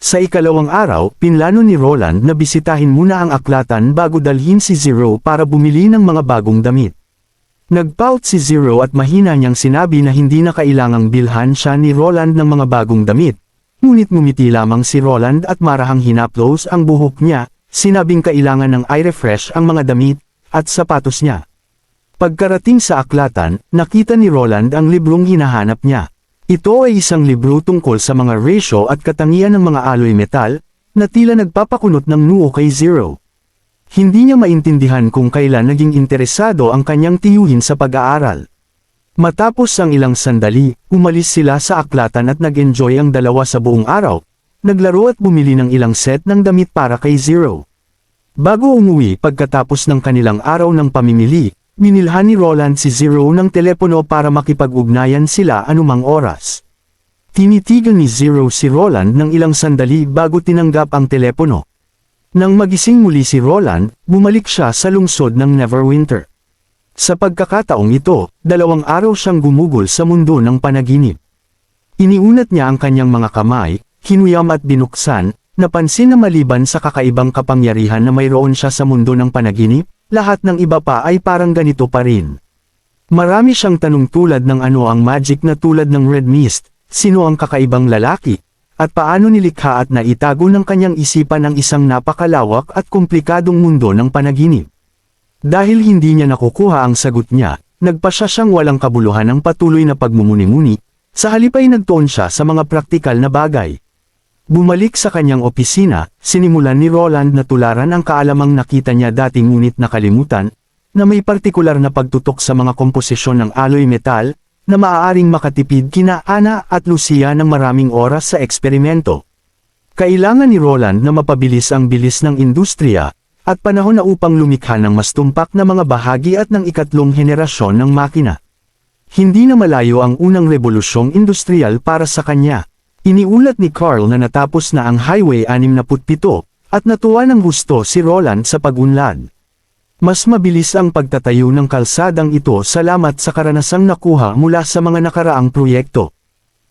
Sa ikalawang araw, pinlano ni Roland na bisitahin muna ang aklatan bago dalhin si Zero para bumili ng mga bagong damit. Nagpout si Zero at mahina niyang sinabi na hindi na kailangang bilhan siya ni Roland ng mga bagong damit. Ngunit ngumiti lamang si Roland at marahang hinaplos ang buhok niya, sinabing kailangan ng i-refresh ang mga damit at sapatos niya. Pagkarating sa aklatan, nakita ni Roland ang librong hinahanap niya. Ito ay isang libro tungkol sa mga ratio at katangian ng mga alloy metal, na tila nagpapakunot ng noo kay Zero. Hindi niya maintindihan kung kailan naging interesado ang kanyang tiyuhin sa pag-aaral. Matapos ang ilang sandali, umalis sila sa aklatan at nag-enjoy ang dalawa sa buong araw, naglaro at bumili ng ilang set ng damit para kay Zero. Bago umuwi pagkatapos ng kanilang araw ng pamimili, minilhan ni Roland si Zero ng telepono para makipag-ugnayan sila anumang oras. Tinitigan ni Zero si Roland ng ilang sandali bago tinanggap ang telepono. Nang magising muli si Roland, bumalik siya sa lungsod ng Neverwinter. Sa pagkakataong ito, 2 araw siyang gumugol sa mundo ng panaginip. Iniunat niya ang kanyang mga kamay, hinuyam at binuksan, napansin na maliban sa kakaibang kapangyarihan na mayroon siya sa mundo ng panaginip, lahat ng iba pa ay parang ganito pa rin. Marami siyang tanong tulad ng ano ang magic na tulad ng red mist, sino ang kakaibang lalaki, at paano nilikha at naitago ng kanyang isipan ang isang napakalawak at komplikadong mundo ng panaginip. Dahil hindi niya nakukuha ang sagot niya, nagpasya siyang walang kabuluhan ng patuloy na pagmumuni-muni, sa halip ay nagtuon siya sa mga praktikal na bagay. Bumalik sa kanyang opisina, sinimulan ni Roland na tularan ang kaalamang nakita niya dati ngunit nakalimutan, na may partikular na pagtutok sa mga komposisyon ng alloy metal, na maaaring makatipid kina Ana at Lucia ng maraming oras sa eksperimento. Kailangan ni Roland na mapabilis ang bilis ng industriya, at panahon na upang lumikha ng mas tumpak na mga bahagi at ng ikatlong henerasyon ng makina. Hindi na malayo ang unang rebolusyong industrial para sa kanya. Iniulat ni Carl na natapos na ang Highway 67, at natuwa ng gusto si Roland sa pag-unlad. Mas mabilis ang pagtatayo ng kalsadang ito salamat sa karanasang nakuha mula sa mga nakaraang proyekto.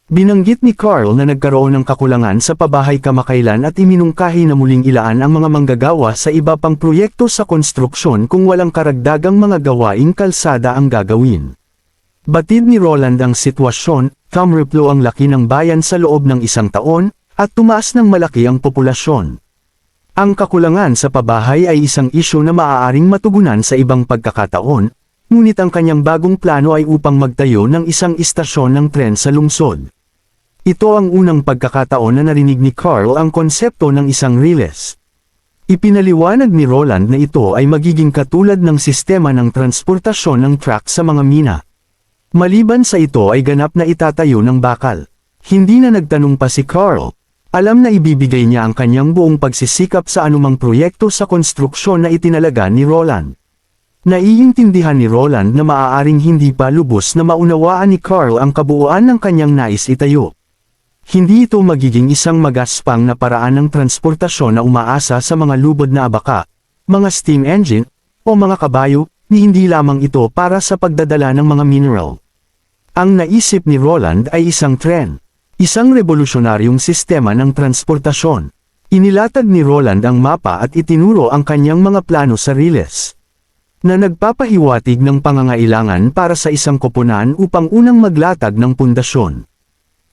Binanggit ni Carl na nagkaroon ng kakulangan sa pabahay kamakailan at iminungkahi na muling ilaan ang mga manggagawa sa iba pang proyekto sa konstruksyon kung walang karagdagang mga gawaing kalsada ang gagawin. Batid ni Roland ang sitwasyon, tumriplo ang laki ng bayan sa loob ng 1 taon, at tumaas ng malaki ang populasyon. Ang kakulangan sa pabahay ay isang isyu na maaaring matugunan sa ibang pagkakataon, ngunit ang kanyang bagong plano ay upang magtayo ng isang istasyon ng tren sa lungsod. Ito ang unang pagkakataon na narinig ni Carl ang konsepto ng isang riles. Ipinaliwanag ni Roland na ito ay magiging katulad ng sistema ng transportasyon ng truck sa mga mina. Maliban sa ito ay ganap na itatayo ng bakal. Hindi na nagtanong pa si Carl. Alam na ibibigay niya ang kanyang buong pagsisikap sa anumang proyekto sa konstruksyon na itinalaga ni Roland. Naiintindihan ni Roland na maaaring hindi pa lubos na maunawaan ni Carl ang kabuuan ng kanyang nais itayo. Hindi ito magiging isang magaspang na paraan ng transportasyon na umaasa sa mga lubod na abaka, mga steam engine, o mga kabayo, ni hindi lamang ito para sa pagdadala ng mga mineral. Ang naisip ni Roland ay isang tren, isang revolusyonaryong sistema ng transportasyon. Inilatag ni Roland ang mapa at itinuro ang kanyang mga plano sa riles, na nagpapahiwatig ng pangangailangan para sa isang koponan upang unang maglatag ng pundasyon.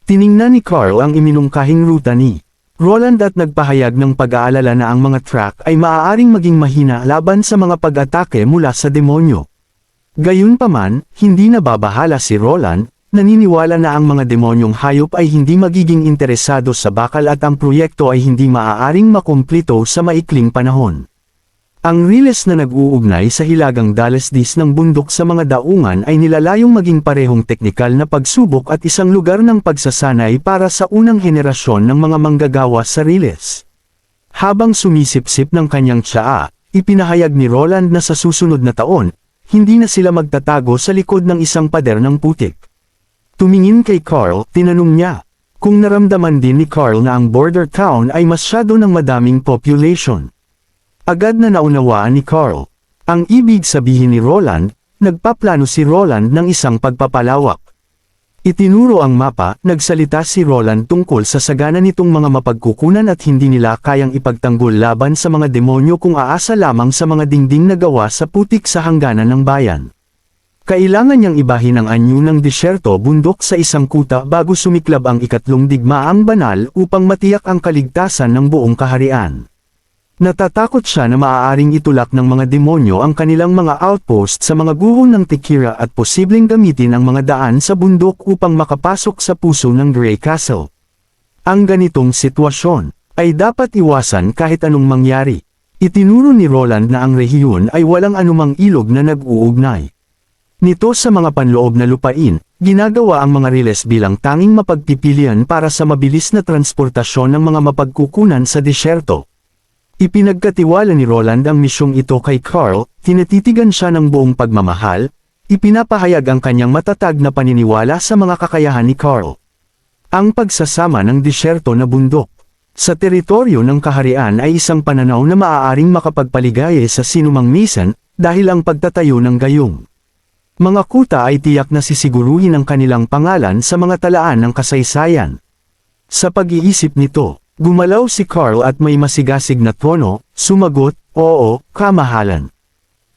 Tiningnan ni Carl ang iminungkahing ruta ni Roland at nagpahayag ng pag-aalala na ang mga truck ay maaaring maging mahina laban sa mga pag-atake mula sa demonyo. Gayunpaman, hindi nababahala si Roland, naniniwala na ang mga demonyong hayop ay hindi magiging interesado sa bakal at ang proyekto ay hindi maaaring makumplito sa maikling panahon. Ang riles na nag-uugnay sa hilagang dalasdis ng bundok sa mga daungan ay nilalayong maging parehong teknikal na pagsubok at isang lugar ng pagsasanay para sa unang henerasyon ng mga manggagawa sa riles. Habang sumisipsip ng kanyang tsaa, ipinahayag ni Roland na sa susunod na taon, hindi na sila magtatago sa likod ng isang pader ng putik. Tumingin kay Carl, tinanong niya, kung naramdaman din ni Carl na ang border town ay masyado ng madaming population. Agad na naunawaan ni Carl. Ang ibig sabihin ni Roland, nagpaplano si Roland ng isang pagpapalawak. Itinuro ang mapa, nagsalita si Roland tungkol sa sagana nitong mga mapagkukunan at hindi nila kayang ipagtanggol laban sa mga demonyo kung aasa lamang sa mga dingding na gawa sa putik sa hangganan ng bayan. Kailangan niyang ibahin ang anyo ng disyerto bundok sa isang kuta bago sumiklab ang ikatlong digmaang banal upang matiyak ang kaligtasan ng buong kaharian. Natatakot siya na maaaring itulak ng mga demonyo ang kanilang mga outpost sa mga guhong ng Tikira at posibleng gamitin ang mga daan sa bundok upang makapasok sa puso ng Grey Castle. Ang ganitong sitwasyon ay dapat iwasan kahit anong mangyari. Itinuro ni Roland na ang rehiyon ay walang anumang ilog na nag-uugnay nito sa mga panloob na lupain. Ginagawa ang mga riles bilang tanging mapagpipilian para sa mabilis na transportasyon ng mga mapagkukunan sa disyerto. Ipinagkatiwala ni Roland ang misyong ito kay Carl, tinatitigan siya ng buong pagmamahal, ipinapahayag ang kanyang matatag na paniniwala sa mga kakayahan ni Carl. Ang pagsasama ng disyerto na bundok sa teritoryo ng kaharian ay isang pananaw na maaaring makapagpaligaya sa sinumang Mason dahil ang pagtatayo ng gayong mga kuta ay tiyak na sisiguruhin ang kanilang pangalan sa mga talaan ng kasaysayan. Sa pag-iisip nito, gumalaw si Carl at may masigasig na tono, sumagot, "Oo, kamahalan."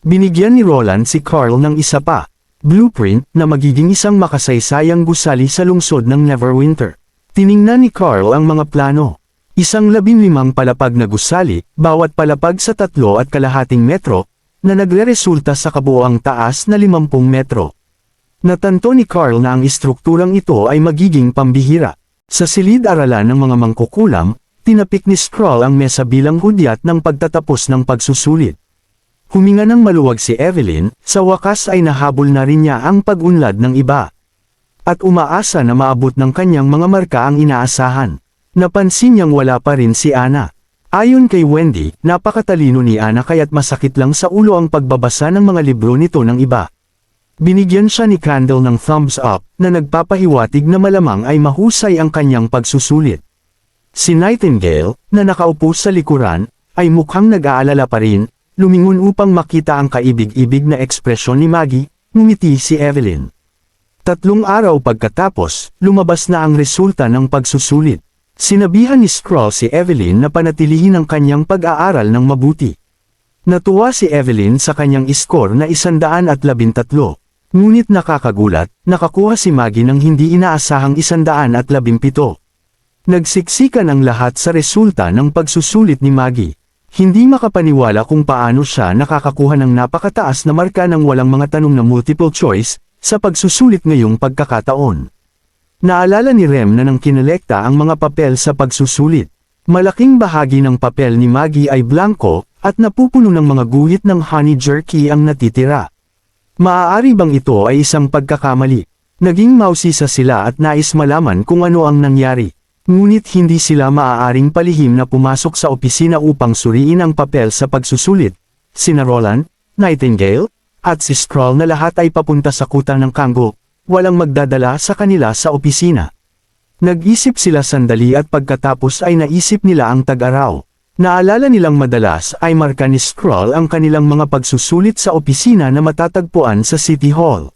Binigyan ni Roland si Carl ng isa pa, blueprint na magiging isang makasaysayang gusali sa lungsod ng Neverwinter. Tiningnan ni Carl ang mga plano. Isang 15 palapag na gusali, bawat palapag sa 3.5 metro, na nagreresulta sa kabuoang taas na 50 metro. Natanto ni Carl na ang istrukturang ito ay magiging pambihira. Sa silid-aralan ng mga mangkukulam, tinapik ni Skrull ang mesa bilang hudyat ng pagtatapos ng pagsusulit. Huminga ng maluwag si Evelyn, sa wakas ay nahabol na rin niya ang pag-unlad ng iba. At umaasa na maabot ng kanyang mga marka ang inaasahan. Napansin niyang wala pa rin si Anna. Ayon kay Wendy, napakatalino ni Anna kaya't masakit lang sa ulo ang pagbabasa ng mga libro nito ng iba. Binigyan siya ni Candle ng thumbs up, na nagpapahiwatig na malamang ay mahusay ang kanyang pagsusulit. Si Nightingale, na nakaupo sa likuran, ay mukhang nag-aalala pa rin, lumingon upang makita ang kaibig-ibig na ekspresyon ni Maggie, ngumiti si Evelyn. 3 araw pagkatapos, lumabas na ang resulta ng pagsusulit. Sinabihan ni Skrull si Evelyn na panatilihin ang kanyang pag-aaral ng mabuti. Natuwa si Evelyn sa kanyang iskor na 113. Ngunit nakakagulat, nakakuha si Maggie ng hindi inaasahang 117. Nagsiksikan ang lahat sa resulta ng pagsusulit ni Maggie. Hindi makapaniwala kung paano siya nakakakuha ng napakataas na marka ng walang mga tanong na multiple choice, sa pagsusulit ngayong pagkakataon. Naalala ni Rem na nang kinolekta ang mga papel sa pagsusulit. Malaking bahagi ng papel ni Maggie ay blanco, at napupuno ng mga guhit ng honey jerky ang natitira. Maaari bang ito ay isang pagkakamali? Naging mausisa sila at nais malaman kung ano ang nangyari. Ngunit hindi sila maaaring palihim na pumasok sa opisina upang suriin ang papel sa pagsusulit. Sina Roland, Nightingale, at si Skrull na lahat ay papunta sa kuta ng Kango. Walang magdadala sa kanila sa opisina. Nag-isip sila sandali at pagkatapos ay naisip nila ang tag-araw. Naalala nilang madalas ay marka ni Skrull ang kanilang mga pagsusulit sa opisina na matatagpuan sa City Hall.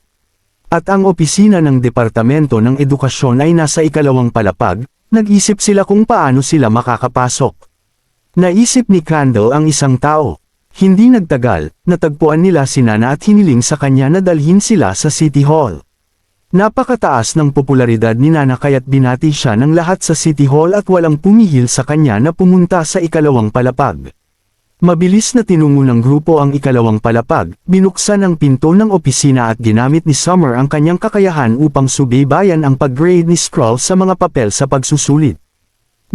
At ang opisina ng Departamento ng Edukasyon ay nasa 2nd palapag, nag-isip sila kung paano sila makakapasok. Naisip ni Candle ang isang tao. Hindi nagtagal, natagpuan nila si Nana at hiniling sa kanya na dalhin sila sa City Hall. Napakataas ng popularidad ni Nana kaya't binati siya ng lahat sa City Hall at walang pumihil sa kanya na pumunta sa 2nd palapag. Mabilis na tinungo ng grupo ang 2nd palapag, binuksan ang pinto ng opisina at ginamit ni Summer ang kanyang kakayahan upang subaybayan ang pag-grade ni Skrull sa mga papel sa pagsusulit.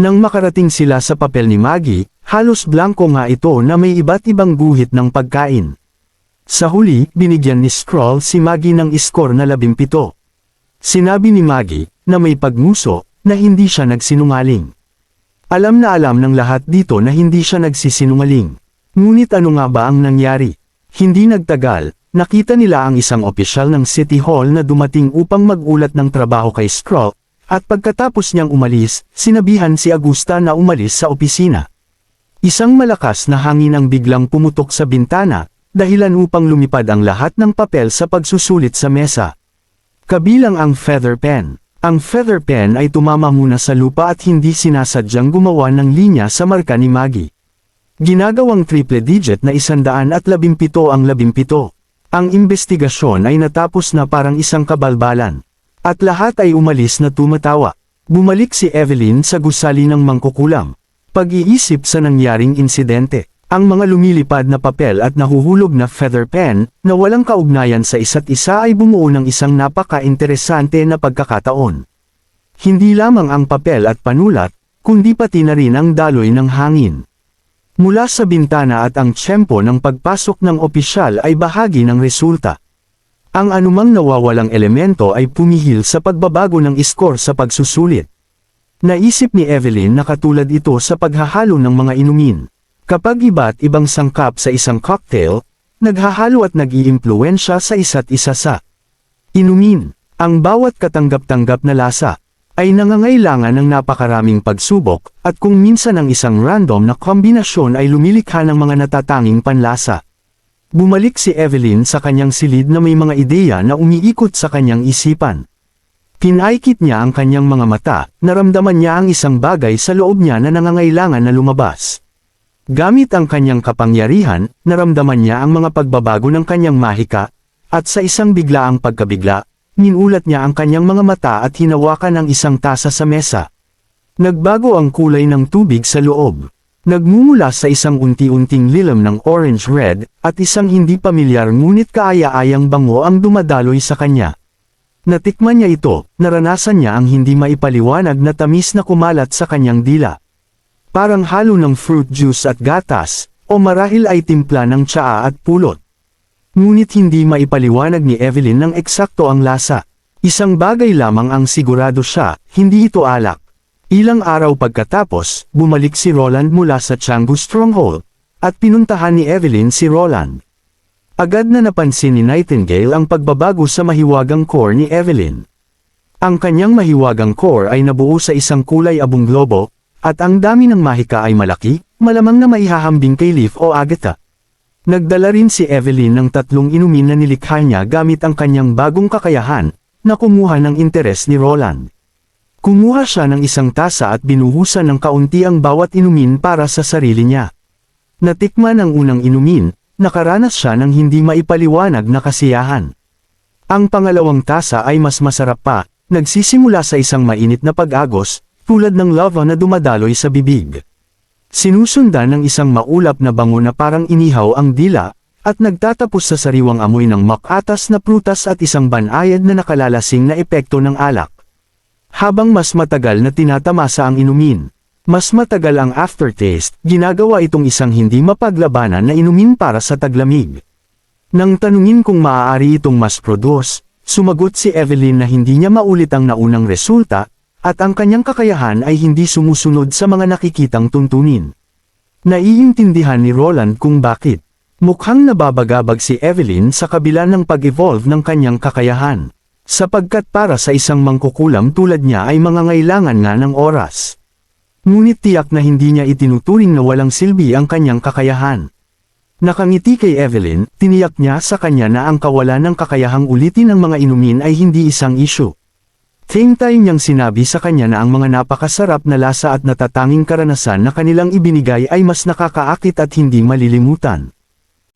Nang makarating sila sa papel ni Maggie, halos blanko nga ito na may iba't ibang guhit ng pagkain. Sa huli, binigyan ni Skrull si Maggie ng iskor na 17. Sinabi ni Maggie, na may pagmuso, na hindi siya nagsinungaling. Alam ng lahat dito na hindi siya nagsisinungaling. Ngunit ano nga ba ang nangyari? Hindi nagtagal, nakita nila ang isang opisyal ng City Hall na dumating upang mag-ulat ng trabaho kay Skrull, at pagkatapos niyang umalis, sinabihan si Augusta na umalis sa opisina. Isang malakas na hangin ang biglang pumutok sa bintana, dahilan upang lumipad ang lahat ng papel sa pagsusulit sa mesa. Kabilang ang feather pen. Ang feather pen ay tumama muna sa lupa at hindi sinasadyang gumawa ng linya sa marka ni Maggie. Ginagawang triple digit na 117 ang 17. Ang investigasyon ay natapos na parang isang kabalbalan. At lahat ay umalis na tumatawa. Bumalik si Evelyn sa gusali ng mangkukulam. Pag-iisip sa nangyaring insidente. Ang mga lumilipad na papel at nahuhulog na feather pen, na walang kaugnayan sa isa't isa ay bumuo ng isang napaka-interesante na pagkakataon. Hindi lamang ang papel at panulat, kundi pati na rin ang daloy ng hangin. Mula sa bintana at ang tiyempo ng pagpasok ng opisyal ay bahagi ng resulta. Ang anumang nawawalang elemento ay pumihil sa pagbabago ng iskor sa pagsusulit. Naisip ni Evelyn na katulad ito sa paghahalo ng mga inumin. Kapag iba't ibang sangkap sa isang cocktail, naghahalo at nag-iimpluwensya sa isa't isa sa inumin. Ang bawat katanggap-tanggap na lasa ay nangangailangan ng napakaraming pagsubok, at kung minsan ang isang random na kombinasyon ay lumilikha ng mga natatanging panlasa. Bumalik si Evelyn sa kanyang silid na may mga ideya na umiikot sa kanyang isipan. Pinaikit niya ang kanyang mga mata, naramdaman niya ang isang bagay sa loob niya na nangangailangan na lumabas. Gamit ang kanyang kapangyarihan, naramdaman niya ang mga pagbabago ng kanyang mahika, at sa isang biglaang pagkabigla, ninulat niya ang kanyang mga mata at hinawakan ang isang tasa sa mesa. Nagbago ang kulay ng tubig sa loob. Nagmumula sa isang unti-unting lilam ng orange-red, at isang hindi pamilyar ngunit kaaya-ayang bango ang dumadaloy sa kanya. Natikman niya ito, naranasan niya ang hindi maipaliwanag na tamis na kumalat sa kanyang dila. Parang halo ng fruit juice at gatas, o marahil ay timpla ng tsaa at pulot. Ngunit hindi maipaliwanag ni Evelyn ng eksakto ang lasa. Isang bagay lamang ang sigurado siya, hindi ito alak. Ilang araw pagkatapos, bumalik si Roland mula sa Canggu Stronghold, at pinuntahan ni Evelyn si Roland. Agad na napansin ni Nightingale ang pagbabago sa mahiwagang core ni Evelyn. Ang kanyang mahiwagang core ay nabuo sa isang kulay abong globo, at ang dami ng mahika ay malaki, malamang na maihahambing kay Leaf o Agatha. Nagdala rin si Evelyn ng 3 inumin na nilikha niya gamit ang kanyang bagong kakayahan, na kumuha ng interes ni Roland. Kumuha siya ng isang tasa at binuhusan ng kaunti ang bawat inumin para sa sarili niya. Natikman ang unang inumin, nakaranas siya ng hindi maipaliwanag na kasiyahan. Ang pangalawang tasa ay mas masarap pa, nagsisimula sa isang mainit na pag-agos, tulad ng lava na dumadaloy sa bibig. Sinusundan ng isang maulap na bango na parang inihaw ang dila, at nagtatapos sa sariwang amoy ng makatas na prutas at isang banayad na nakalalasing na epekto ng alak. Habang mas matagal na tinatamasa ang inumin, mas matagal ang aftertaste, ginagawa itong isang hindi mapaglabanan na inumin para sa taglamig. Nang tanungin kung maaari itong mas produce, sumagot si Evelyn na hindi niya maulit ang naunang resulta, at ang kanyang kakayahan ay hindi sumusunod sa mga nakikitang tuntunin. Naiintindihan ni Roland kung bakit. Mukhang nababagabag si Evelyn sa kabila ng pag-evolve ng kanyang kakayahan. Sapagkat para sa isang mangkukulam tulad niya ay mangangailangan nga ng oras. Ngunit tiyak na hindi niya itinuturing na walang silbi ang kanyang kakayahan. Nakangiti kay Evelyn, tiniyak niya sa kanya na ang kawalan ng kakayahang ulitin ang mga inumin ay hindi isang issue. Hintay niyang sinabi sa kanya na ang mga napakasarap na lasa at natatanging karanasan na kanilang ibinigay ay mas nakakaakit at hindi malilimutan.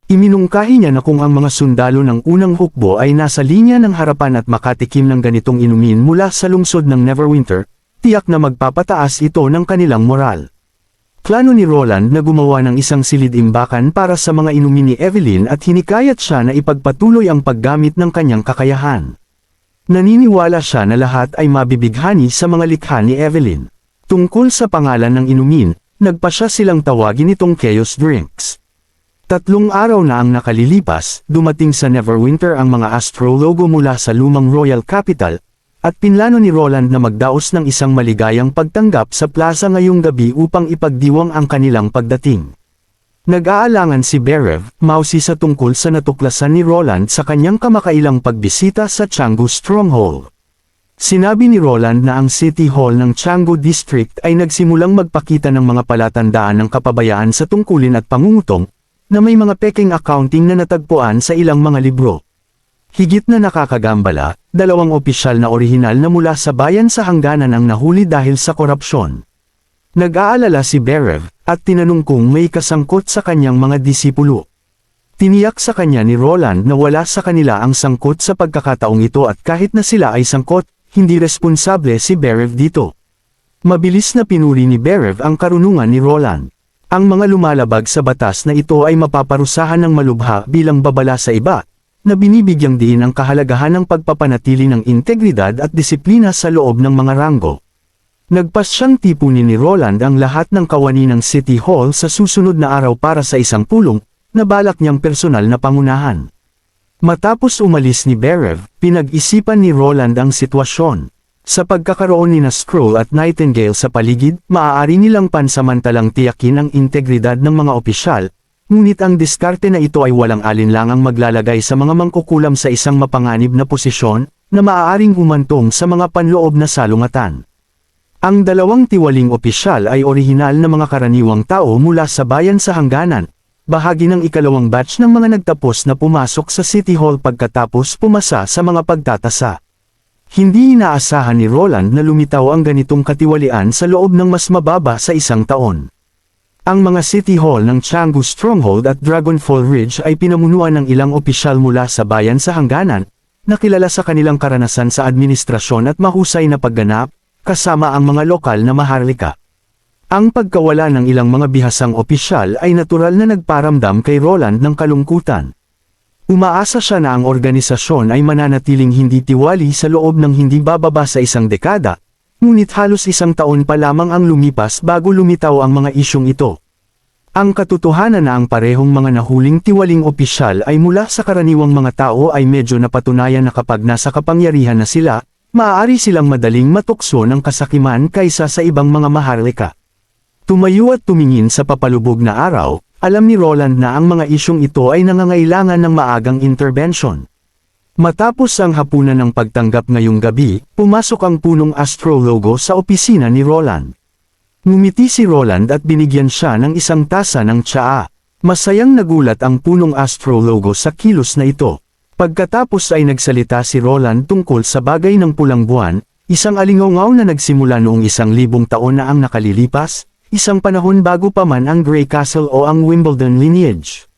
Iminungkahi niya na kung ang mga sundalo ng unang hukbo ay nasa linya ng harapan at makatikim ng ganitong inumin mula sa lungsod ng Neverwinter, tiyak na magpapataas ito ng kanilang moral. Plano ni Roland na gumawa ng isang silid-imbakan para sa mga inumin ni Evelyn at hinikayat siya na ipagpatuloy ang paggamit ng kanyang kakayahan. Naniniwala siya na lahat ay mabibighani sa mga likha ni Evelyn. Tungkol sa pangalan ng inumin, nagpasya silang tawagin itong Chaos Drinks. 3 araw na ang nakalilipas, dumating sa Neverwinter ang mga astrologo mula sa lumang Royal Capital, at pinlano ni Roland na magdaos ng isang maligayang pagtanggap sa plaza ngayong gabi upang ipagdiwang ang kanilang pagdating. Nag-aalangan si Berev, mausi sa tungkol sa natuklasan ni Roland sa kanyang kamakailang pagbisita sa Canggu Stronghold. Sinabi ni Roland na ang City Hall ng Canggu District ay nagsimulang magpakita ng mga palatandaan ng kapabayaan sa tungkulin at pangungutong, na may mga peking accounting na natagpuan sa ilang mga libro. Higit na nakakagambala, 2 opisyal na orihinal na mula sa bayan sa hangganan ang nahuli dahil sa korupsyon. Nag-aalala si Berev, at tinanong kung may kasangkot sa kanyang mga disipulo. Tiniyak sa kanya ni Roland na wala sa kanila ang sangkot sa pagkakataong ito at kahit na sila ay sangkot, hindi responsable si Berev dito. Mabilis na pinuri ni Berev ang karunungan ni Roland. Ang mga lumalabag sa batas na ito ay mapaparusahan ng malubha bilang babala sa iba, na binibigyang diin ang kahalagahan ng pagpapanatili ng integridad at disiplina sa loob ng mga ranggo. Nagpasyang tipunin ni Roland ang lahat ng kawani ng City Hall sa susunod na araw para sa isang pulong, na balak niyang personal na pangunahan. Matapos umalis ni Berev, pinag-isipan ni Roland ang sitwasyon. Sa pagkakaroon ni Scroll at Nightingale sa paligid, maaari nilang pansamantalang tiyakin ang integridad ng mga opisyal, ngunit ang diskarte na ito ay walang alinlangang maglalagay sa mga mangkukulam sa isang mapanganib na posisyon, na maaaring humantong sa mga panloob na salungatan. Ang 2 tiwaling opisyal ay orihinal na mga karaniwang tao mula sa bayan sa hangganan, bahagi ng ikalawang batch ng mga nagtapos na pumasok sa City Hall pagkatapos pumasa sa mga pagtatasa. Hindi inaasahan ni Roland na lumitaw ang ganitong katiwalian sa loob ng mas mababa sa isang taon. Ang mga City Hall ng Canggu Stronghold at Dragonfall Ridge ay pinamunuan ng ilang opisyal mula sa bayan sa hangganan, na kilala sa kanilang karanasan sa administrasyon at mahusay na pagganap, kasama ang mga lokal na maharlika. Ang pagkawala ng ilang mga bihasang opisyal ay natural na nagparamdam kay Roland ng kalungkutan. Umaasa siya na ang organisasyon ay mananatiling hindi tiwali sa loob ng hindi bababa sa isang dekada, ngunit halos 1 taon pa lamang ang lumipas bago lumitaw ang mga isyong ito. Ang katotohanan na ang parehong mga nahuling tiwaling opisyal ay mula sa karaniwang mga tao ay medyo napatunayan na kapag nasa kapangyarihan na sila, maaari silang madaling matukso ng kasakiman kaysa sa ibang mga maharlika. Tumayo at tumingin sa papalubog na araw, alam ni Roland na ang mga isyong ito ay nangangailangan ng maagang intervention. Matapos ang hapunan ng pagtanggap ngayong gabi, pumasok ang punong astrologo sa opisina ni Roland. Ngumiti si Roland at binigyan siya ng isang tasa ng tsaa. Masayang nagulat ang punong astrologo sa kilos na ito. Pagkatapos ay nagsalita si Roland tungkol sa bagay ng pulang buwan, isang alingaw na nagsimula noong 1,000 taon na ang nakalilipas, isang panahon bago pa man ang Grey Castle o ang Wimbledon lineage.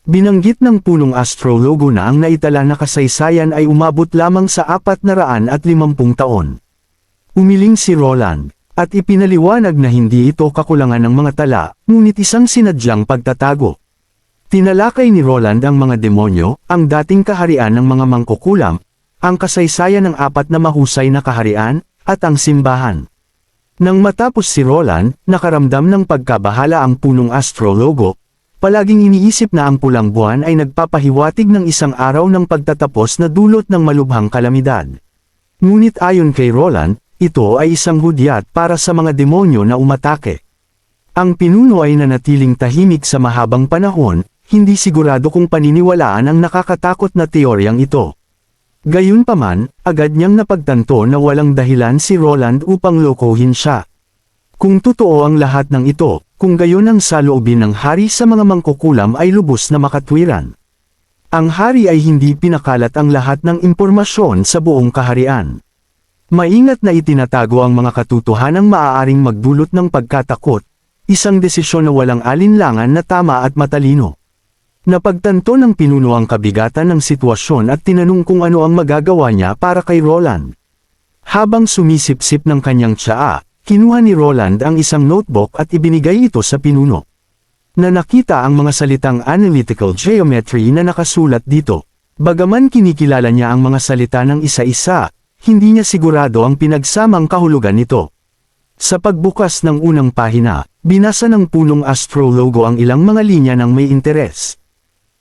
Binanggit ng punong astrologo na ang naitala na kasaysayan ay umabot lamang sa 450 taon. Umiling si Roland, at ipinaliwanag na hindi ito kakulangan ng mga tala, ngunit isang sinadyang pagtatago. Tinalakay ni Roland ang mga demonyo, ang dating kaharian ng mga mangkukulam, ang kasaysayan ng 4 na mahusay na kaharian, at ang simbahan. Nang matapos si Roland, nakaramdam ng pagkabahala ang punong astrologo. Palaging iniisip na ang pulang buwan ay nagpapahiwatig ng isang araw ng pagtatapos na dulot ng malubhang kalamidad. Ngunit ayon kay Roland, ito ay isang hudyat para sa mga demonyo na umatake. Ang pinuno ay nanatiling tahimik sa mahabang panahon, hindi sigurado kung paniniwalaan ang nakakatakot na teoryang ito. Gayunpaman, agad niyang napagtanto na walang dahilan si Roland upang lokohin siya. Kung totoo ang lahat ng ito, kung gayon ang saloobin ng hari sa mga mangkukulam ay lubos na makatwiran. Ang hari ay hindi pinakalat ang lahat ng impormasyon sa buong kaharian. Maingat na itinatago ang mga katotohanang maaaring magdulot ng pagkatakot, isang desisyon na walang alinlangan na tama at matalino. Napagtanto ng pinuno ang kabigatan ng sitwasyon at tinanong kung ano ang magagawa niya para kay Roland. Habang sumisip-sip ng kanyang tsaa, kinuha ni Roland ang isang notebook at ibinigay ito sa pinuno. Na nakita ang mga salitang analytical geometry na nakasulat dito. Bagaman kinikilala niya ang mga salita ng isa-isa, hindi niya sigurado ang pinagsamang kahulugan nito. Sa pagbukas ng unang pahina, binasa ng punong astrologo ang ilang mga linya ng may interes.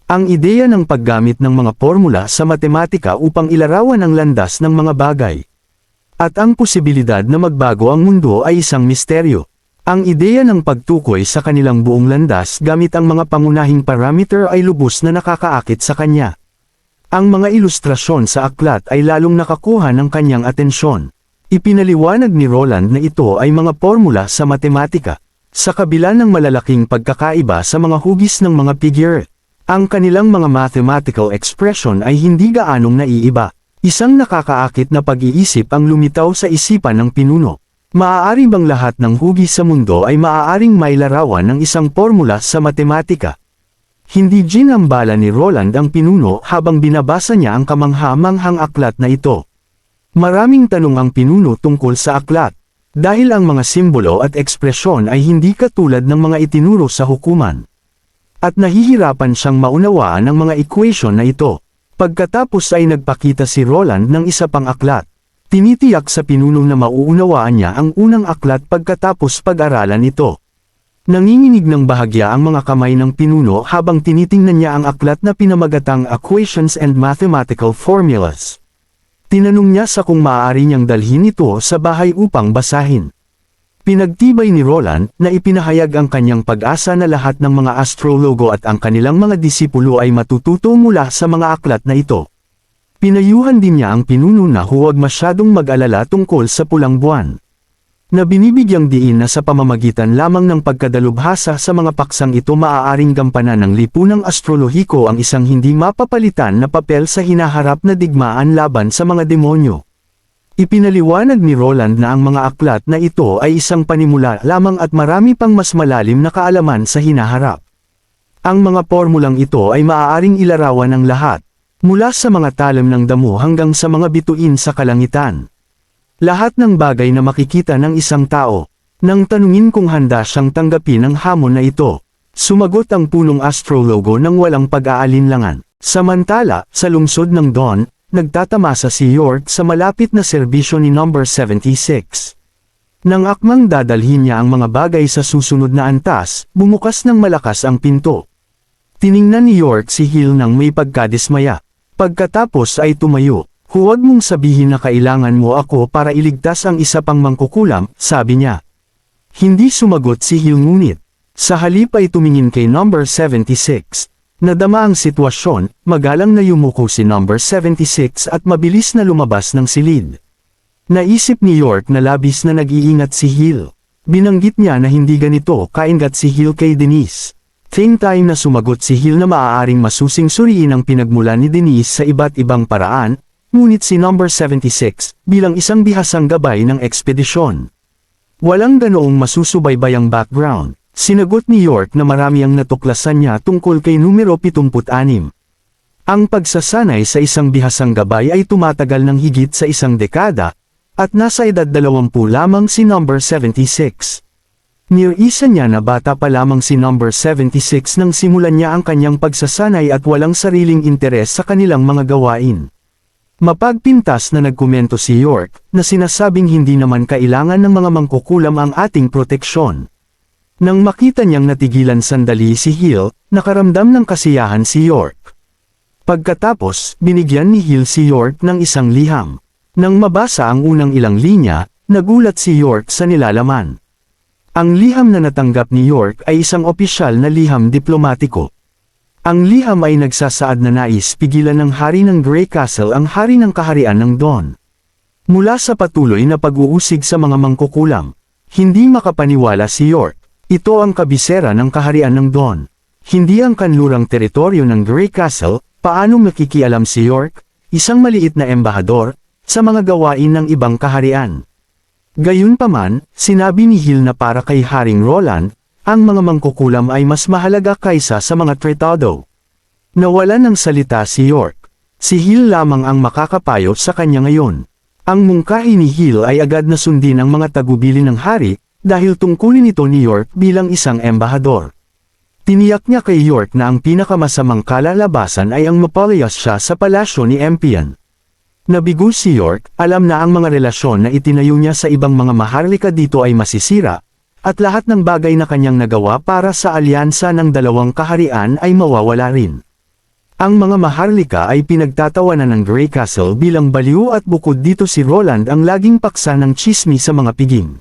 Ang ideya ng paggamit ng mga formula sa matematika upang ilarawan ang landas ng mga bagay. At ang posibilidad na magbago ang mundo ay isang misteryo. Ang ideya ng pagtukoy sa kanilang buong landas gamit ang mga pangunahing parameter ay lubos na nakakaakit sa kanya. Ang mga ilustrasyon sa aklat ay lalong nakakuha ng kanyang atensyon. Ipinaliwanag ni Roland na ito ay mga formula sa matematika. Sa kabila ng malalaking pagkakaiba sa mga hugis ng mga figure, Ang kanilang mga mathematical expression ay hindi gaanong naiiba. Isang nakakaakit na pag-iisip ang lumitaw sa isipan ng pinuno. Maaari bang lahat ng hugis sa mundo ay maaaring mailarawan ng isang formula sa matematika? Hindi ginambala ni Roland ang pinuno habang binabasa niya ang kamangha-manghang aklat na ito. Maraming tanong ang pinuno tungkol sa aklat, dahil ang mga simbolo at ekspresyon ay hindi katulad ng mga itinuro sa hukuman. At nahihirapan siyang maunawaan ang mga equation na ito. Pagkatapos ay nagpakita si Roland ng isa pang aklat. Tinitiyak sa pinuno na mauunawaan niya ang unang aklat pagkatapos pag-aralan ito. Nanginginig ng bahagya ang mga kamay ng pinuno habang tinitingnan niya ang aklat na pinamagatang Equations and Mathematical Formulas. Tinanong niya sa kung maaari niyang dalhin ito sa bahay upang basahin. Pinagtibay ni Roland na ipinahayag ang kanyang pag-asa na lahat ng mga astrologo at ang kanilang mga disipulo ay matututo mula sa mga aklat na ito. Pinayuhan din niya ang pinuno na huwag masyadong mag-alala tungkol sa pulang buwan. Na binibigyang diin na sa pamamagitan lamang ng pagkadalubhasa sa mga paksang ito maaaring gampanan ng lipunang astrolohiko ang isang hindi mapapalitan na papel sa hinaharap na digmaan laban sa mga demonyo. Ipinaliwanag ni Roland na ang mga aklat na ito ay isang panimula lamang at marami pang mas malalim na kaalaman sa hinaharap. Ang mga formulang ito ay maaaring ilarawan ng lahat, mula sa mga talim ng damo hanggang sa mga bituin sa kalangitan. Lahat ng bagay na makikita ng isang tao. Nang tanungin kung handa siyang tanggapin ang hamon na ito, sumagot ang punong astrologo ng walang pag-aalinlangan. Samantala, sa lungsod ng Dawn, nagtatamasa si York sa malapit na serbisyo ni number 76. Nang akmang dadalhin niya ang mga bagay sa susunod na antas, bumukas ng malakas ang pinto. Tiningnan ni York si Hill nang may pagkadismaya. Pagkatapos ay tumayo. Huwag mong sabihin na kailangan mo ako para iligtas ang isa pang mangkukulam, sabi niya. Hindi sumagot si Hill ngunit. Sa halip ay tumingin kay number 76. Nadama ang sitwasyon, magalang na yumuko si number 76 at mabilis na lumabas ng silid. Naisip ni York na labis na nag-iingat si Hill. Binanggit niya na hindi ganito kaingat si Hill kay Denise. Same time na sumagot si Hill na maaaring masusing suriin ang pinagmula ni Denise sa iba't ibang paraan, ngunit si number 76 bilang isang bihasang gabay ng ekspedisyon. Walang ganoong masusubaybayang background. Sinagot ni York na marami ang natuklasan niya tungkol kay numero 76. Ang pagsasanay sa isang bihasang gabay ay tumatagal ng higit sa isang dekada, at nasa edad 20 lamang si number 76. Nirisa niya na bata pa lamang si number 76 nang simulan niya ang kanyang pagsasanay at walang sariling interes sa kanilang mga gawain. Mapagpintas na nagkomento si York na sinasabing hindi naman kailangan ng mga mangkukulam ang ating proteksyon. Nang makita niyang natigilan sandali si Hill, nakaramdam ng kasiyahan si York. Pagkatapos, binigyan ni Hill si York ng isang liham. Nang mabasa ang unang ilang linya, nagulat si York sa nilalaman. Ang liham na natanggap ni York ay isang opisyal na liham diplomatiko. Ang liham ay nagsasaad na nais pigilan ng hari ng Grey Castle ang hari ng kaharian ng Dawn. Mula sa patuloy na pag-uusig sa mga mangkukulam, hindi makapaniwala si York. Ito ang kabisera ng kaharian ng Dawn. Hindi ang kanlurang teritoryo ng Grey Castle. Paano makikialam si York, isang maliit na embahador, sa mga gawain ng ibang kaharian? Gayunpaman, sinabi ni Hill na para kay Haring Roland, ang mga mangkukulam ay mas mahalaga kaysa sa mga tratado. Nawala ng salita si York. Si Hill lamang ang makakapayo sa kanya ngayon. Ang mungkahi ni Hill ay agad na sundin ang mga tagubilin ng hari, dahil tungkulin ito ni York bilang isang embahador. Tiniyak niya kay York na ang pinakamasamang kalalabasan ay ang mapalayas siya sa palasyo ni Empion. Nabigo si York, alam na ang mga relasyon na itinayo niya sa ibang mga maharlika dito ay masisira, at lahat ng bagay na kanyang nagawa para sa alyansa ng dalawang kaharian ay mawawala rin. Ang mga maharlika ay pinagtatawanan ng Grey Castle bilang baliw at bukod dito si Roland ang laging paksa ng tsismi sa mga piging.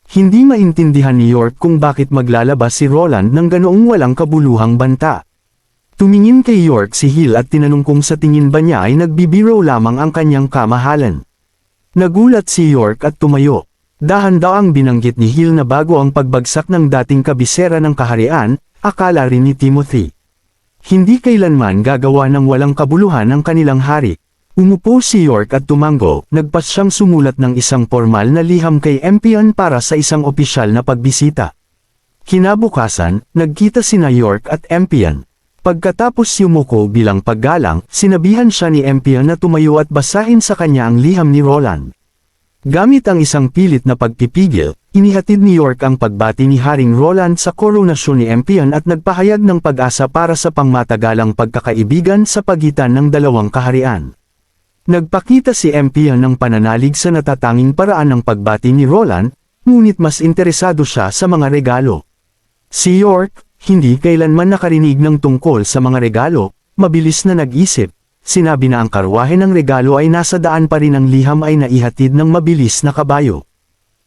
Hindi maintindihan ni York kung bakit maglalabas si Roland ng ganoong walang kabuluhang banta. Tumingin kay York si Hill at tinanong kung sa tingin ba niya ay nagbibiro lamang ang kanyang kamahalan. Nagulat si York at tumayo. Dahan-daang binanggit ni Hill na bago ang pagbagsak ng dating kabisera ng kaharian, akala rin ni Timothy. Hindi kailanman gagawa ng walang kabuluhan ang kanilang hari. Umupo si York at tumango, nagpas siyang sumulat ng isang formal na liham kay Empion para sa isang opisyal na pagbisita. Kinabukasan, nagkita sina York at Empion. Pagkatapos yumuko bilang paggalang, sinabihan siya ni Empion na tumayo at basahin sa kanya ang liham ni Roland. Gamit ang isang pilit na pagpipigil, inihatid ni York ang pagbati ni Haring Roland sa koronasyon ni Empion at nagpahayag ng pag-asa para sa pangmatagalang pagkakaibigan sa pagitan ng dalawang kaharian. Nagpakita si Empion ng pananalig sa natatanging paraan ng pagbati ni Roland, ngunit mas interesado siya sa mga regalo. Si York, hindi kailanman nakarinig ng tungkol sa mga regalo, mabilis na nag-isip, sinabi na ang karwahe ng regalo ay nasa daan pa rin, ang liham ay naihatid ng mabilis na kabayo.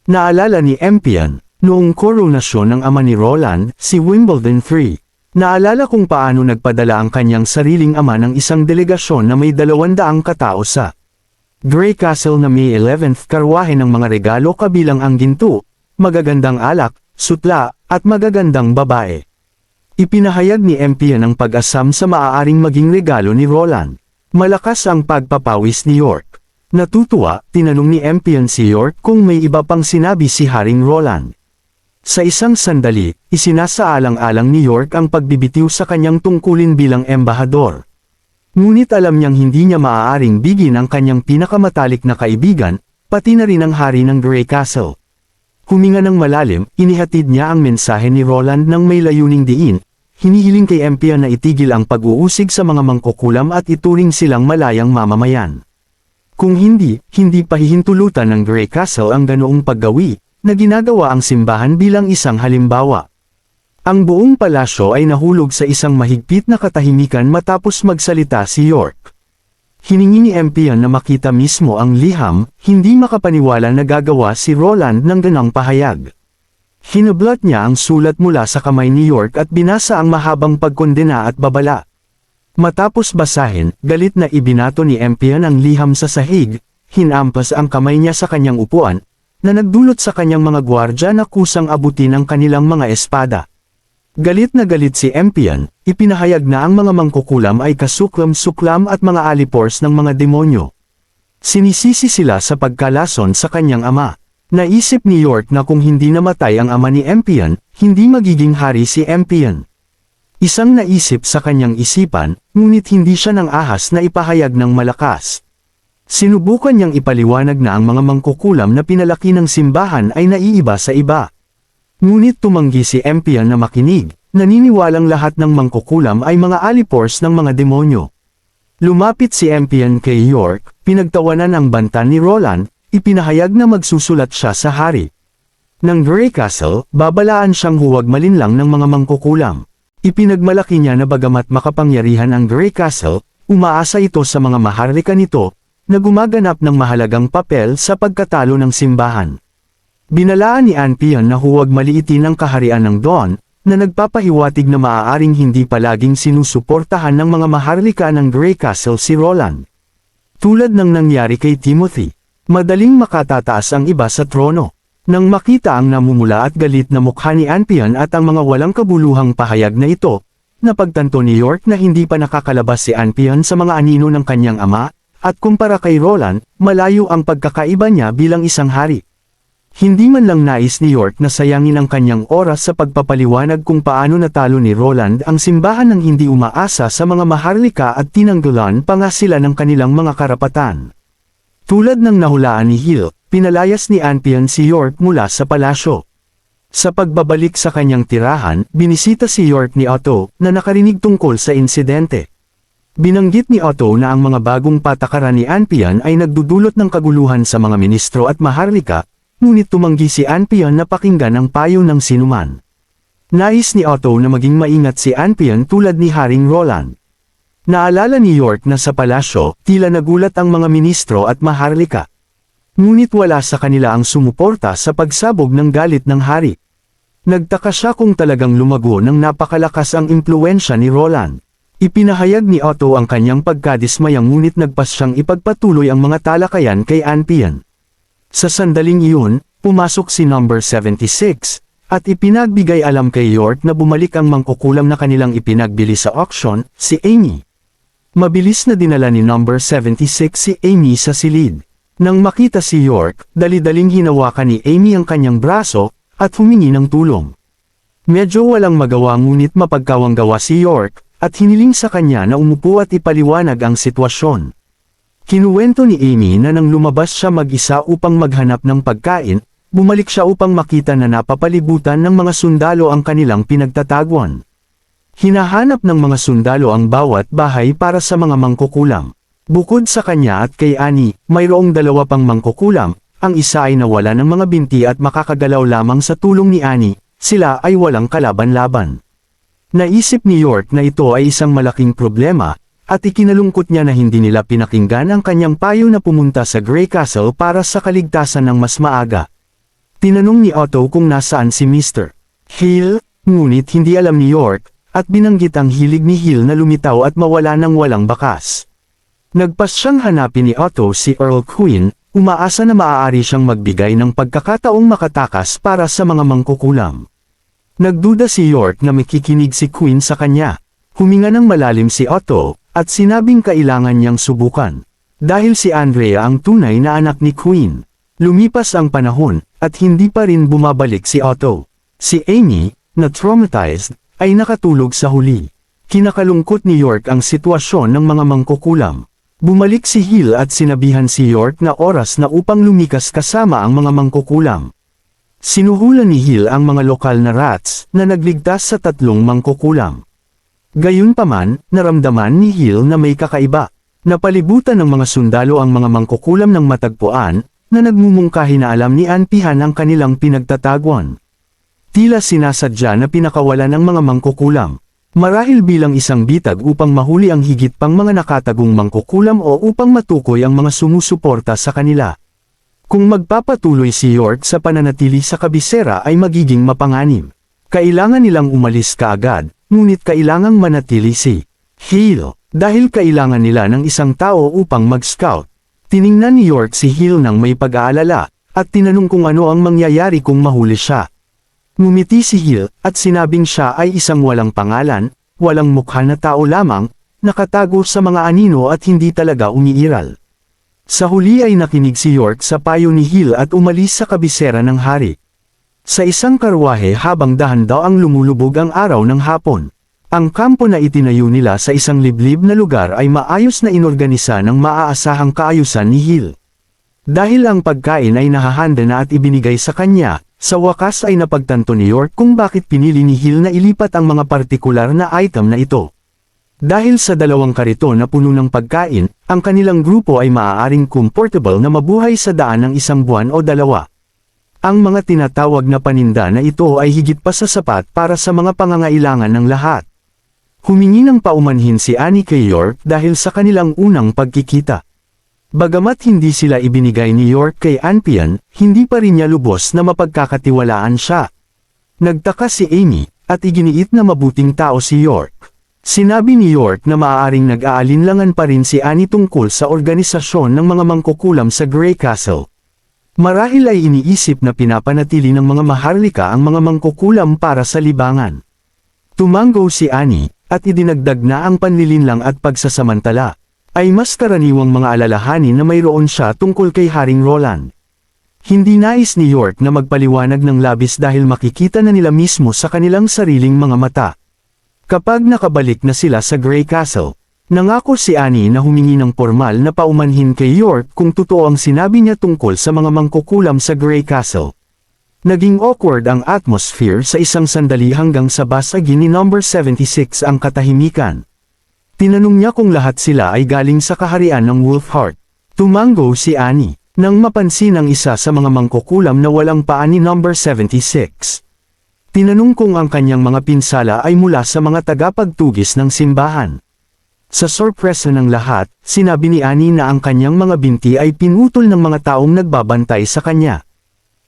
Naalala ni Empion, noong koronasyon ng ama ni Roland, si Wimbledon III. Naalala kung paano nagpadala ang kanyang sariling ama ng isang delegasyon na may 200 katao sa Grey Castle na May 11th, karwahe ng mga regalo kabilang ang ginto, magagandang alak, sutla, at magagandang babae. Ipinahayag ni Empion ang pag-asam sa maaaring maging regalo ni Roland. Malakas ang pagpapawis ni York. Natutuwa, tinanong ni Empion si York kung may iba pang sinabi si Haring Roland. Sa isang sandali, isinasaalang-alang ni York ang pagbibitiw sa kanyang tungkulin bilang embahador. Ngunit alam niyang hindi niya maaaring bigin ang kanyang pinakamatalik na kaibigan, pati na rin ang hari ng Grey Castle. Huminga ng malalim, inihatid niya ang mensahe ni Roland ng may layuning diin, hinihiling kay Empion na itigil ang pag-uusig sa mga mangkukulam at ituring silang malayang mamamayan. Kung hindi pahihintulutan ng Grey Castle ang ganoong paggawi, na ginagawa ang simbahan bilang isang halimbawa. Ang buong palasyo ay nahulog sa isang mahigpit na katahimikan matapos magsalita si York. Hiningi ni Empion na makita mismo ang liham, hindi makapaniwala na gagawa si Roland ng ganang pahayag. Hinablot niya ang sulat mula sa kamay ni York at binasa ang mahabang pagkondena at babala. Matapos basahin, galit na ibinato ni Empion ang liham sa sahig, hinampas ang kamay niya sa kanyang upuan, na nagdulot sa kanyang mga gwardya na kusang abutin ang kanilang mga espada. Galit na galit si Empion, ipinahayag na ang mga mangkukulam ay kasuklam-suklam at mga alipors ng mga demonyo. Sinisisi sila sa pagkalason sa kanyang ama. Naisip ni York na kung hindi namatay ang ama ni Empion, hindi magiging hari si Empion. Isang naisip sa kanyang isipan, ngunit hindi siya nang ahas na ipahayag ng malakas. Sinubukan niyang ipaliwanag na ang mga mangkukulam na pinalaki ng simbahan ay naiiba sa iba. Ngunit tumanggi si Empion na makinig, naniniwalang lahat ng mangkukulam ay mga alipors ng mga demonyo. Lumapit si Empion kay York, pinagtawanan ang banta ni Roland, ipinahayag na magsusulat siya sa hari ng Grey Castle, babalaan siyang huwag malinlang ng mga mangkukulam. Ipinagmalaki niya na bagamat makapangyarihan ang Grey Castle, umaasa ito sa mga maharlika nito, na gumaganap ng mahalagang papel sa pagkatalo ng simbahan. Binalaan ni Empion na huwag maliitin ang kaharian ng Dawn, na nagpapahiwatig na maaaring hindi palaging sinusuportahan ng mga maharlika ng Grey Castle si Roland. Tulad ng nangyari kay Timothy, madaling makatataas ang iba sa trono. Nang makita ang namumula at galit na mukha ni Empion at ang mga walang kabuluhang pahayag na ito, napagtanto ni York na hindi pa nakakalabas si Empion sa mga anino ng kanyang ama, at kumpara kay Roland, malayo ang pagkakaiba niya bilang isang hari. Hindi man lang nais ni York na sayangin ang kanyang oras sa pagpapaliwanag kung paano natalo ni Roland ang simbahan nang hindi umaasa sa mga maharlika at tinanggalan pa nga sila ng kanilang mga karapatan. Tulad ng nahulaan ni Hill, pinalayas ni Empion si York mula sa palasyo. Sa pagbabalik sa kanyang tirahan, binisita si York ni Otto, na nakarinig tungkol sa insidente. Binanggit ni Otto na ang mga bagong patakaran ni Empion ay nagdudulot ng kaguluhan sa mga ministro at maharlika, ngunit tumanggi si Empion na pakinggan ang payo ng sinuman. Nais ni Otto na maging maingat si Empion tulad ni Haring Roland. Naalala ni York na sa palasyo, tila nagulat ang mga ministro at maharlika. Ngunit wala sa kanila ang sumuporta sa pagsabog ng galit ng hari. Nagtaka siya kung talagang lumago ng napakalakas ang impluwensya ni Roland. Ipinahayag ni Otto ang kanyang pagkadismayang ngunit nagpas siyang ipagpatuloy ang mga talakayan kay Empion. Sa sandaling iyon, pumasok si number 76, At ipinagbigay alam kay York na bumalik ang mangkukulam na kanilang ipinagbili sa auction, si Amy. Mabilis na dinala ni number 76 si Amy sa silid. Nang makita si York, dali-daling hinawakan ni Amy ang kanyang braso, at humingi ng tulong. Medyo walang magawa ngunit mapagkawanggawa si York, at hiniling sa kanya na umupo at ipaliwanag ang sitwasyon. Kinuwento ni Amy na nang lumabas siya mag-isa upang maghanap ng pagkain, bumalik siya upang makita na napapalibutan ng mga sundalo ang kanilang pinagtatagwan. Hinahanap ng mga sundalo ang bawat bahay para sa mga mangkukulam. Bukod sa kanya at kay Annie, mayroong dalawa pang mangkukulam, ang isa ay nawala ng mga binti at makakagalaw lamang sa tulong ni Annie, sila ay walang kalaban-laban. Naisip ni York na ito ay isang malaking problema, at ikinalungkot niya na hindi nila pinakinggan ang kanyang payo na pumunta sa Grey Castle para sa kaligtasan ng mas maaga. Tinanong ni Otto kung nasaan si Mr. Hill, ngunit hindi alam ni York, at binanggit ang hilig ni Hill na lumitaw at mawala ng walang bakas. Nagpas siyang hanapin ni Otto si Earl Quinn, umaasa na maaari siyang magbigay ng pagkakataong makatakas para sa mga mangkukulam. Nagduda si York na makikinig si Quinn sa kanya. Huminga ng malalim si Otto, at sinabing kailangan niyang subukan. Dahil si Andrea ang tunay na anak ni Quinn. Lumipas ang panahon, at hindi pa rin bumabalik si Otto. Si Amy, na traumatized, ay nakatulog sa huli. Kinakalungkot ni York ang sitwasyon ng mga mangkukulam. Bumalik si Hill at sinabihan si York na oras na upang lumikas kasama ang mga mangkukulam. Sinuhulan ni Hill ang mga lokal na rats na nagligtas sa tatlong mangkukulam. Gayunpaman, naramdaman ni Hill na may kakaiba. Napalibutan ng mga sundalo ang mga mangkukulam ng matagpuan, na nagmumungkahi na alam ni Anpihan ang kanilang pinagtatagwan. Tila sinasadya na pinakawalan ng mga mangkukulam. Marahil bilang isang bitag upang mahuli ang higit pang mga nakatagong mangkukulam o upang matukoy ang mga sumusuporta sa kanila. Kung magpapatuloy si York sa pananatili sa kabisera ay magiging mapanganib. Kailangan nilang umalis kaagad, ngunit kailangang manatili si Hill, dahil kailangan nila ng isang tao upang mag-scout. Tiningnan ni York si Hill nang may pag-aalala, at tinanong kung ano ang mangyayari kung mahuli siya. Ngumiti si Hill, at sinabing siya ay isang walang pangalan, walang mukha na tao lamang, nakatago sa mga anino at hindi talaga umiiral. Sa huli ay nakinig si York sa payo ni Hill at umalis sa kabisera ng hari. Sa isang karwahe habang dahan-daw ang lumulubog ang araw ng hapon. Ang kampo na itinayo nila sa isang liblib na lugar ay maayos na inorganisa ng maaasahang kaayusan ni Hill. Dahil ang pagkain ay nahahanda na at ibinigay sa kanya, sa wakas ay napagtanto ni York kung bakit pinili ni Hill na ilipat ang mga partikular na item na ito. Dahil sa dalawang kariton na puno ng pagkain, ang kanilang grupo ay maaaring comfortable na mabuhay sa daan ng isang buwan o dalawa. Ang mga tinatawag na paninda na ito ay higit pa sa sapat para sa mga pangangailangan ng lahat. Humingi ng paumanhin si Annie kay York dahil sa kanilang unang pagkikita. Bagamat hindi sila ibinigay ni York kay Anpian, hindi pa rin niya lubos na mapagkakatiwalaan siya. Nagtaka si Amy, at iginiit na mabuting tao si York. Sinabi ni York na maaaring nag-aalinlangan pa rin si Annie tungkol sa organisasyon ng mga mangkukulam sa Grey Castle. Marahil ay iniisip na pinapanatili ng mga maharlika ang mga mangkukulam para sa libangan. Tumanggo si Annie, at idinagdag na ang panlilinlang at pagsasamantala, ay mas karaniwang mga alalahanin na mayroon siya tungkol kay Haring Roland. Hindi nais ni York na magpaliwanag ng labis dahil makikita na nila mismo sa kanilang sariling mga mata. Kapag nakabalik na sila sa Grey Castle, nangako si Annie na humingi ng formal na paumanhin kay York kung totoo ang sinabi niya tungkol sa mga mangkukulam sa Grey Castle. Naging awkward ang atmosphere sa isang sandali hanggang sa basagin ni number 76 ang katahimikan. Tinanong niya kung lahat sila ay galing sa kaharian ng Wolfheart. Tumanggo si Annie, nang mapansin ang isa sa mga mangkukulam na walang paa ni number 76. Tinanong kung ang kanyang mga pinsala ay mula sa mga tagapagtugis ng simbahan. Sa sorpresa ng lahat, sinabi ni Annie na ang kanyang mga binti ay pinutol ng mga taong nagbabantay sa kanya.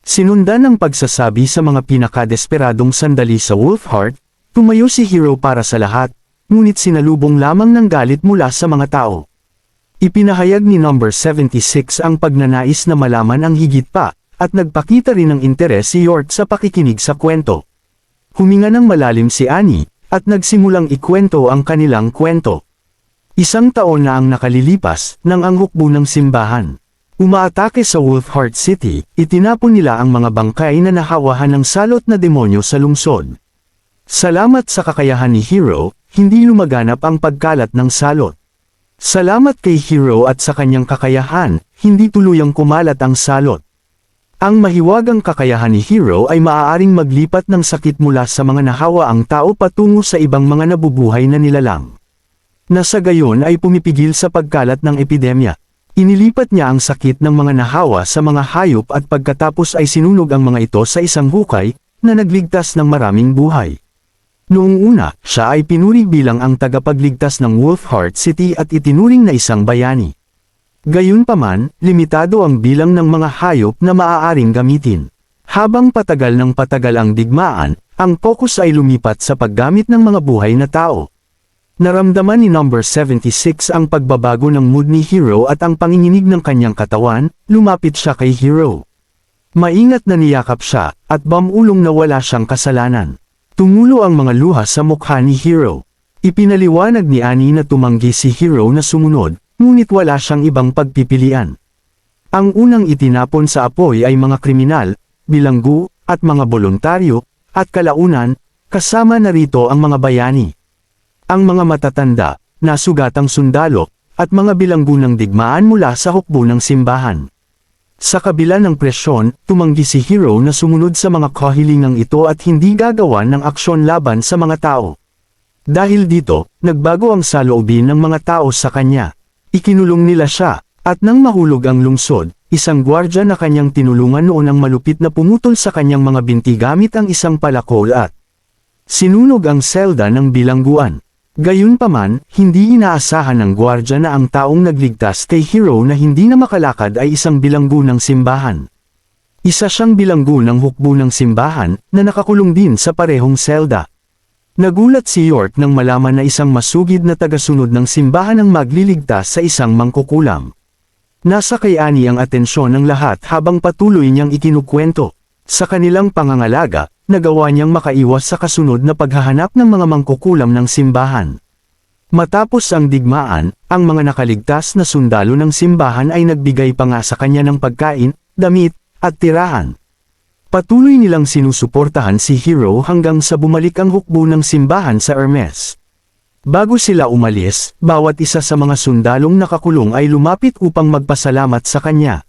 Sinundan ng pagsasabi sa mga pinakadesperadong sandali sa Wolfheart, tumayo si Hero para sa lahat, ngunit sinalubong lamang ng galit mula sa mga tao. Ipinahayag ni number 76 ang pagnanais na malaman ang higit pa, at nagpakita rin ng interes si York sa pakikinig sa kwento. Huminga ng malalim si Annie, at nagsimulang ikwento ang kanilang kwento. Isang taon na ang nakalilipas, nang ang hukbo ng simbahan. Umaatake sa Wolfheart City, itinapon nila ang mga bangkay na nahawahan ng salot na demonyo sa lungsod. Salamat sa kakayahan ni Hero, hindi lumaganap ang pagkalat ng salot. Salamat kay Hero at sa kanyang kakayahan, hindi tuluyang kumalat ang salot. Ang mahiwagang kakayahan ni Hero ay maaaring maglipat ng sakit mula sa mga nahawa ang tao patungo sa ibang mga nabubuhay na nilalang. Na sa gayon ay pumipigil sa pagkalat ng epidemya. Inilipat niya ang sakit ng mga nahawa sa mga hayop at pagkatapos ay sinunog ang mga ito sa isang hukay, na nagligtas ng maraming buhay. Noong una, siya ay pinuri bilang ang tagapagligtas ng Wolfheart City at itinuring na isang bayani. Gayunpaman, limitado ang bilang ng mga hayop na maaaring gamitin. Habang patagal ng patagal ang digmaan, ang focus ay lumipat sa paggamit ng mga buhay na tao. Naramdaman ni Number 76 ang pagbabago ng mood ni Hero at ang panginginig ng kanyang katawan, lumapit siya kay Hero. Maingat na niyakap siya, at bamulong na wala siyang kasalanan. Tumulo ang mga luha sa mukha ni Hero. Ipinaliwanag ni Annie na tumanggi si Hero na sumunod, ngunit wala siyang ibang pagpipilian. Ang unang itinapon sa apoy ay mga kriminal, bilanggo, at mga boluntaryo, at kalaunan, kasama na rito ang mga bayani. Ang mga matatanda, nasugatang sundalo, at mga bilanggo ng digmaan mula sa hukbo ng simbahan. Sa kabila ng presyon, tumanggi si Hero na sumunod sa mga kahilingang ito at hindi gagawa ng aksyon laban sa mga tao. Dahil dito, nagbago ang saloobin ng mga tao sa kanya. Ikinulong nila siya, at nang mahulog ang lungsod, isang gwardya na kanyang tinulungan noon ang malupit na pumutol sa kanyang mga binti gamit ang isang palakol at sinunog ang selda ng bilangguan. Gayunpaman, hindi inaasahan ng gwardya na ang taong nagligtas kay Hero na hindi na makalakad ay isang bilanggo ng simbahan. Isa siyang bilanggo ng hukbo ng simbahan, na nakakulong din sa parehong selda. Nagulat si York nang malaman na isang masugid na tagasunod ng simbahan ang magliligtas sa isang mangkukulam. Nasa kay Annie ang atensyon ng lahat habang patuloy niyang ikinukwento. Sa kanilang pangangalaga, nagawa niyang makaiwas sa kasunod na paghahanap ng mga mangkukulam ng simbahan. Matapos ang digmaan, ang mga nakaligtas na sundalo ng simbahan ay nagbigay pa nga sa kanya ng pagkain, damit, at tirahan. Patuloy nilang sinusuportahan si Hero hanggang sa bumalik ang hukbo ng simbahan sa Hermes. Bago sila umalis, bawat isa sa mga sundalong nakakulong ay lumapit upang magpasalamat sa kanya.